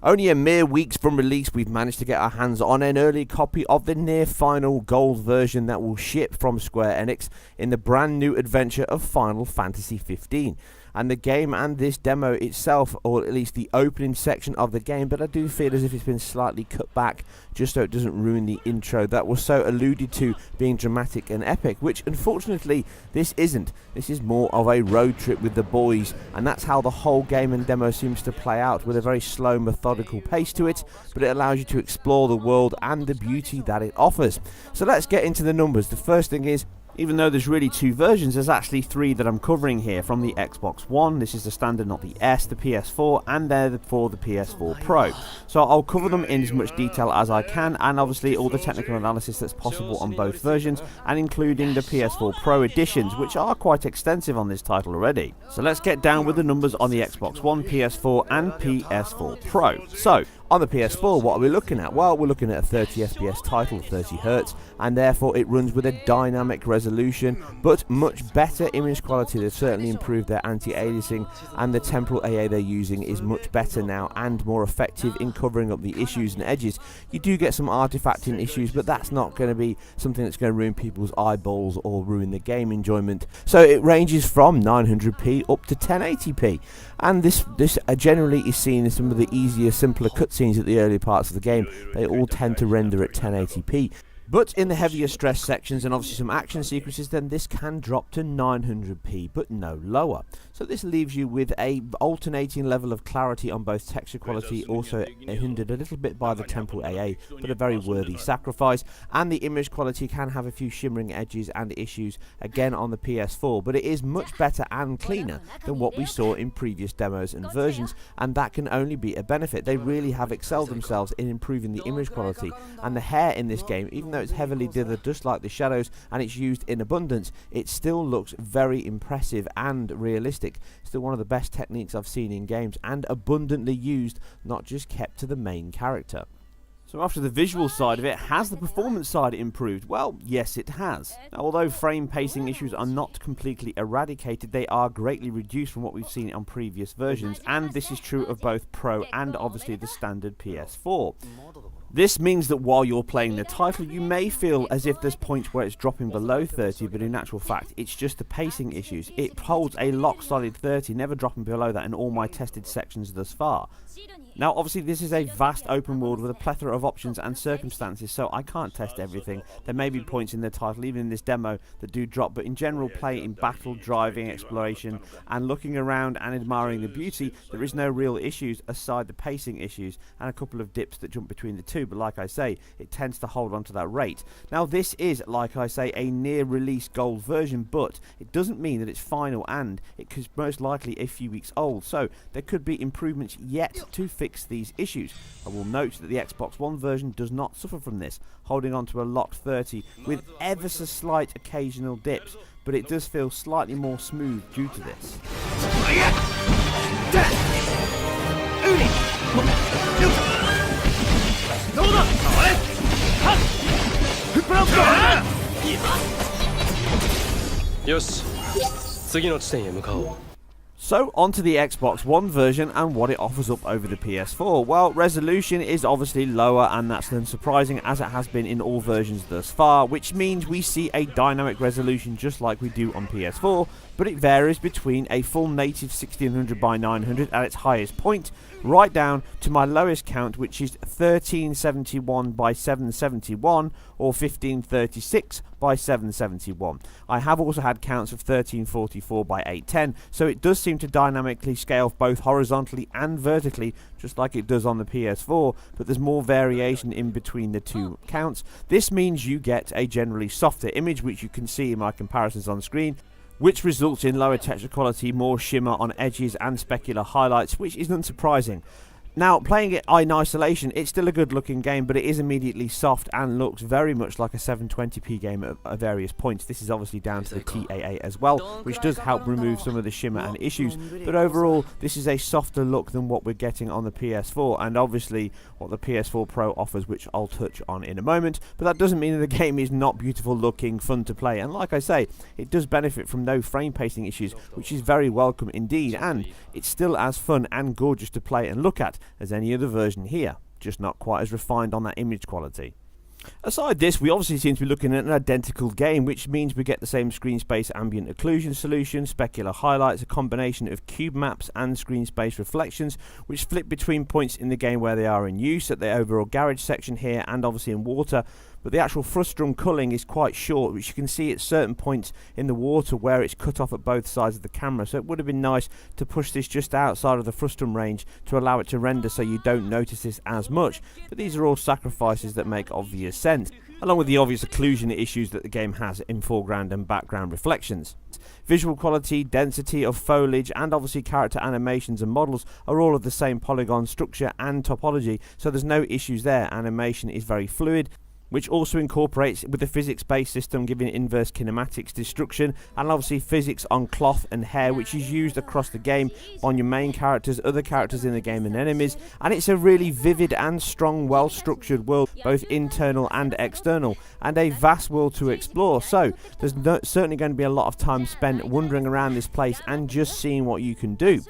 Only a mere weeks from release, we've managed to get our hands on an early copy of the near final gold version that will ship from Square Enix in the brand new adventure of Final Fantasy 15. And the game and this demo itself, or at least the opening section of the game, but I do feel as if it's been slightly cut back just so it doesn't ruin the intro that was so alluded to being dramatic and epic, which unfortunately this isn't. This is more of a road trip with the boys, and that's how the whole game and demo seems to play out, with a very slow, methodical pace to it, but it allows you to explore the world and the beauty that it offers. So let's get into the numbers. The first thing is, even though there's really two versions, there's actually three that I'm covering here from the Xbox One. This is the standard, not the S, the PS4, and they're for the PS4 Pro. So I'll cover them in as much detail as I can, and obviously all the technical analysis that's possible on both versions, and including the PS4 Pro editions, which are quite extensive on this title already. So let's get down with the numbers on the Xbox One, PS4, and PS4 Pro. So, on the PS4, what are we looking at? Well, we're looking at a 30 FPS title, 30 Hz, and therefore it runs with a dynamic resolution, but much better image quality. They've certainly improved their anti-aliasing, and the temporal AA they're using is much better now and more effective in covering up the issues and edges. You do get some artifacting issues, but that's not going to be something that's going to ruin people's eyeballs or ruin the game enjoyment. So it ranges from 900p up to 1080p, and this generally is seen as some of the easier, simpler cutscenes at the early parts of the game. They all tend to render at 1080p. But in the heavier stress sections and obviously some action sequences, then this can drop to 900p, but no lower. So this leaves you with a alternating level of clarity on both texture quality, also hindered a little bit by the temporal AA, but a very worthy sacrifice. And the image quality can have a few shimmering edges and issues, again on the PS4, but it is much better and cleaner than what we saw in previous demos and versions, and that can only be a benefit. They really have excelled themselves in improving the image quality, and the hair in this game, even though it's heavily dithered just like the shadows and it's used in abundance, it still looks very impressive and realistic. Still one of the best techniques I've seen in games, and abundantly used, not just kept to the main character. So after the visual side of it, has the performance side improved? Well, yes it has. Now, although frame pacing issues are not completely eradicated, they are greatly reduced from what we've seen on previous versions, and this is true of both Pro and obviously the standard PS4. This means that while you're playing the title, you may feel as if there's points where it's dropping below 30, but in actual fact, it's just the pacing issues. It holds a lock-solid 30, never dropping below that in all my tested sections thus far. Now, obviously, this is a vast open world with a plethora of options and circumstances, so I can't test everything. There may be points in the title, even in this demo, that do drop, but in general, play in battle, driving, exploration, and looking around and admiring the beauty, there is no real issues aside the pacing issues and a couple of dips that jump between the two, but like I say, it tends to hold on to that rate. Now, this is, like I say, a near-release gold version, but it doesn't mean that it's final, and it is most likely a few weeks old, so there could be improvements yet to fix these issues. I will note that the Xbox One version does not suffer from this, holding on to a locked 30 with ever so slight occasional dips, but it does feel slightly more smooth due to this. So onto the Xbox One version and what it offers up over the PS4. Well, resolution is obviously lower, and that's unsurprising as it has been in all versions thus far, which means we see a dynamic resolution just like we do on PS4, but it varies between a full native 1600 by 900 at its highest point, right down to my lowest count, which is 1371 by 771 or 1536 by 771. I have also had counts of 1344 by 810, so it does seem to dynamically scale both horizontally and vertically, just like it does on the PS4, but there's more variation in between the two counts. This means you get a generally softer image, which you can see in my comparisons on screen, which results in lower texture quality, more shimmer on edges and specular highlights, which is unsurprising. Now, playing it in isolation, it's still a good looking game, but it is immediately soft and looks very much like a 720p game at various points. This is obviously down to the TAA as well, which does help remove some of the shimmer and issues, but overall this is a softer look than what we're getting on the PS4, and obviously what the PS4 Pro offers, which I'll touch on in a moment. But that doesn't mean that the game is not beautiful looking, fun to play, and like I say, it does benefit from no frame pacing issues, which is very welcome indeed, and it's still as fun and gorgeous to play and look at. as any other version here, just not quite as refined on that image quality. Aside this, we obviously seem to be looking at an identical game, which means we get the same screen space ambient occlusion solution, specular highlights, a combination of cube maps and screen space reflections, which flip between points in the game where they are in use, at the overall garage section here and obviously in water. But the actual frustum culling is quite short, which you can see at certain points in the water where it's cut off at both sides of the camera. So it would have been nice to push this just outside of the frustum range to allow it to render so you don't notice this as much. But these are all sacrifices that make obvious sense, along with the obvious occlusion issues that the game has in foreground and background reflections. Visual quality, density of foliage, and obviously character animations and models are all of the same polygon structure and topology, so there's no issues there. Animation is very fluid, which also incorporates with the physics-based system, giving inverse kinematics destruction, and obviously physics on cloth and hair, which is used across the game on your main characters, other characters in the game, and enemies. And it's a really vivid and strong, well-structured world, both internal and external, and a vast world to explore. So there's certainly going to be a lot of time spent wandering around this place and just seeing what you can do.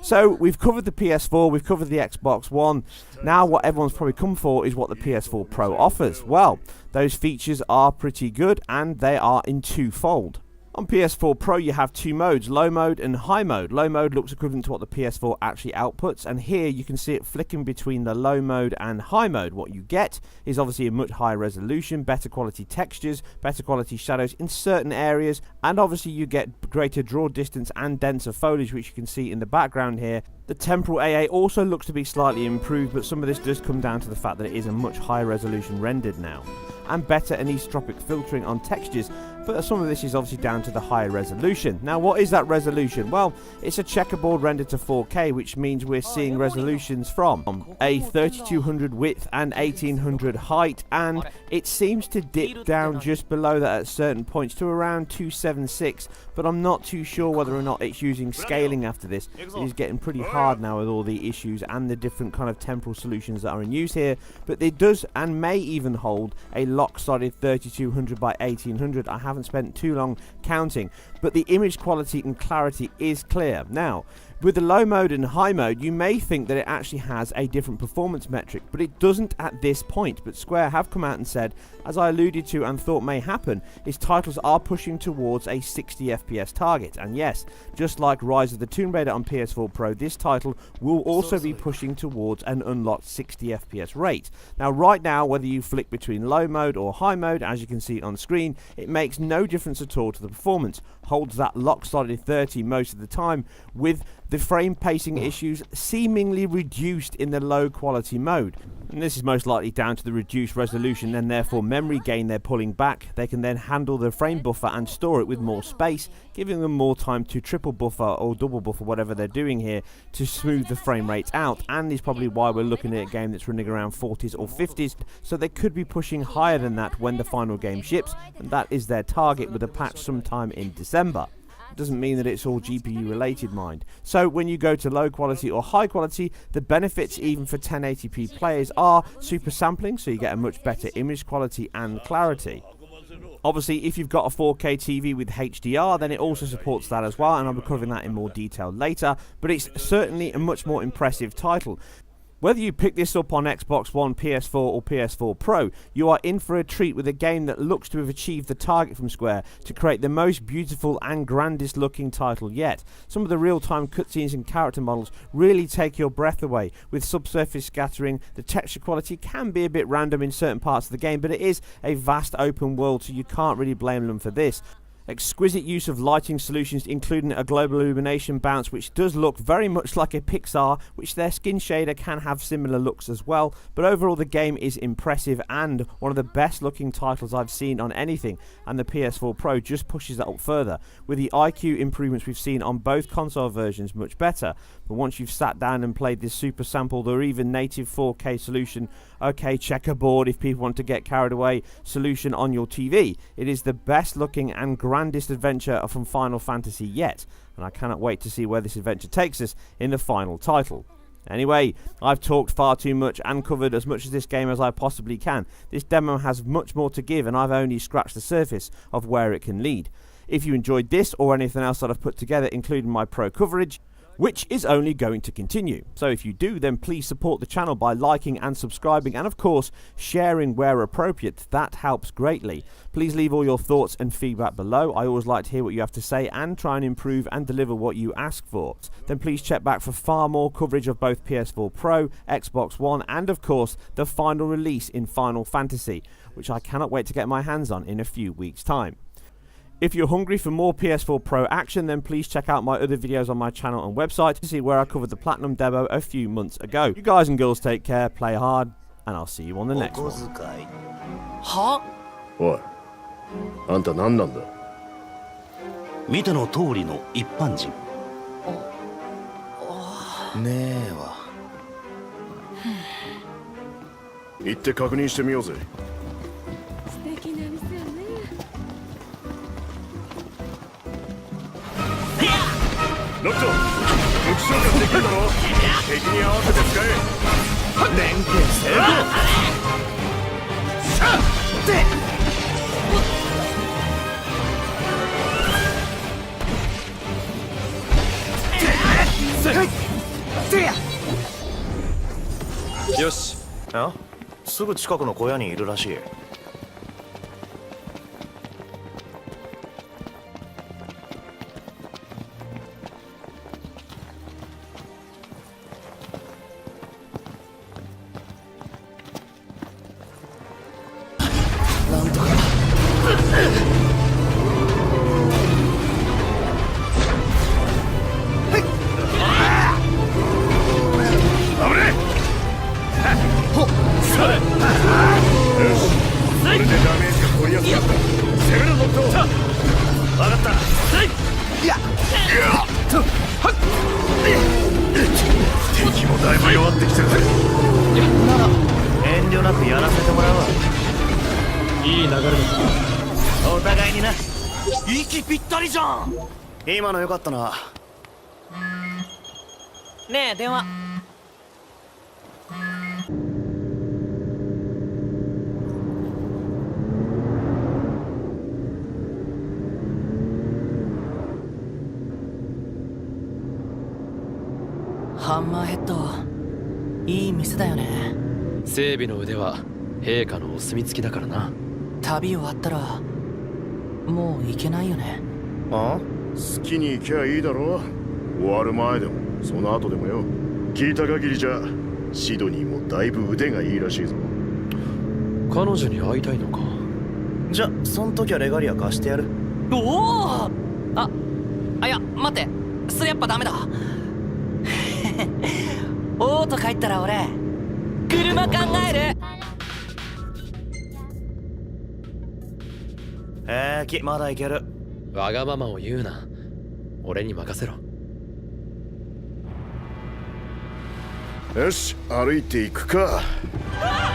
So we've covered the PS4, we've covered the Xbox One. Now what everyone's probably come for is what the PS4 Pro offers. Well, those features are pretty good, and they are in twofold. On PS4 Pro you have two modes, low mode and high mode. Low mode looks equivalent to what the PS4 actually outputs, and here you can see it flicking between the low mode and high mode. What you get is obviously a much higher resolution, better quality textures, better quality shadows in certain areas, and obviously you get greater draw distance and denser foliage, which you can see in the background here. The temporal AA also looks to be slightly improved, but some of this does come down to the fact that it is a much higher resolution rendered now, and better anisotropic filtering on textures, but some of this is obviously down to the higher resolution. Now what is that resolution? Well, it's a checkerboard rendered to 4K, which means we're seeing resolutions from a 3200 width and 1800 height, and it seems to dip down just below that at certain points to around 276, but I'm not too sure whether or not it's using scaling after this. It is getting pretty hard now with all the issues and the different kind of temporal solutions that are in use here, but it does and may even hold a lock-solid 3200 by 1800. I haven't spent too long counting, but the image quality and clarity is clear. Now, with the low mode and high mode, you may think that it actually has a different performance metric, but it doesn't at this point. But Square have come out and said, as I alluded to and thought may happen, its titles are pushing towards a 60 FPS target. And yes, just like Rise of the Tomb Raider on PS4 Pro, this title will also be pushing towards an unlocked 60 FPS rate. Now right now, whether you flick between low mode or high mode, as you can see on screen, it makes no difference at all to the performance. Holds that lock solid 30 most of the time, with the frame pacing issues seemingly reduced in the low quality mode. And this is most likely down to the reduced resolution and therefore memory gain they're pulling back. They can then handle the frame buffer and store it with more space, giving them more time to triple buffer or double buffer, whatever they're doing here, to smooth the frame rates out. And is probably why we're looking at a game that's running around 40s or 50s, so they could be pushing higher than that when the final game ships, and that is their target with a patch sometime in December. Doesn't mean that it's all GPU related, mind. So when you go to low quality or high quality, the benefits even for 1080p players are super sampling, so you get a much better image quality and clarity. Obviously, if you've got a 4K TV with HDR, then it also supports that as well, and I'll be covering that in more detail later, but it's certainly a much more impressive title. Whether you pick this up on Xbox One, PS4 or PS4 Pro, you are in for a treat with a game that looks to have achieved the target from Square to create the most beautiful and grandest looking title yet. Some of the real-time cutscenes and character models really take your breath away. With subsurface scattering, the texture quality can be a bit random in certain parts of the game, but it is a vast open world, so you can't really blame them for this. Exquisite use of lighting solutions, including a global illumination bounce, which does look very much like a Pixar, which their skin shader can have similar looks as well. But overall the game is impressive and one of the best looking titles I've seen on anything, and the PS4 Pro just pushes that up further, with the IQ improvements we've seen on both console versions much better. But once you've sat down and played this super sampled or even native 4K solution, okay, checkerboard if people want to get carried away, solution on your TV, it is the best looking and grandest adventure from Final Fantasy yet, and I cannot wait to see where this adventure takes us in the final title. Anyway, I've talked far too much and covered as much of this game as I possibly can. This demo has much more to give, and I've only scratched the surface of where it can lead. If you enjoyed this or anything else that I've put together, including my pro coverage, which is only going to continue. So if you do, then please support the channel by liking and subscribing, and of course sharing where appropriate. That helps greatly. Please leave all your thoughts and feedback below. I always like to hear what you have to say and try and improve and deliver what you ask for. Then please check back for far more coverage of both PS4 Pro, Xbox One, and of course the final release in Final Fantasy, which I cannot wait to get my hands on in a few weeks' time. If you're hungry for more PS4 Pro action, then please check out my other videos on my channel and website to see where I covered the Platinum demo a few months ago. You guys and girls take care, play hard, and I'll see you on the next one. おい、あんた何なんだ。見ての通りの一般人。ねえわ。行って確認してみようぜ。素敵な店よね。ノット、武器召喚できるだろ。敵に合わせて使え。連携成功。さあ、よし。あ？すぐ近くの小屋にいるらしい。なんとか。敵もだいぶ弱ってきてるぜ。なら遠慮なくやらせてもらうわ。いい流れだ。お互いにな。息ぴったりじゃん。今のよかったな。ねえ電話。ハンマーヘッドいい店だよね。整備の腕は陛下のお墨付きだからな。旅終わったらもう行けないよね。あ？好きに行きゃいいだろ。終わる前でもその後でもよ。聞いた限りじゃシドニーもだいぶ腕がいいらしいぞ。彼女に会いたいのか。じゃそん時はレガリア貸してやる。おお。いや待って、それやっぱダメだ。オート帰ったら俺車考える。まだいける。わがままを言うな。俺に任せろ。よし、歩いていくか。あ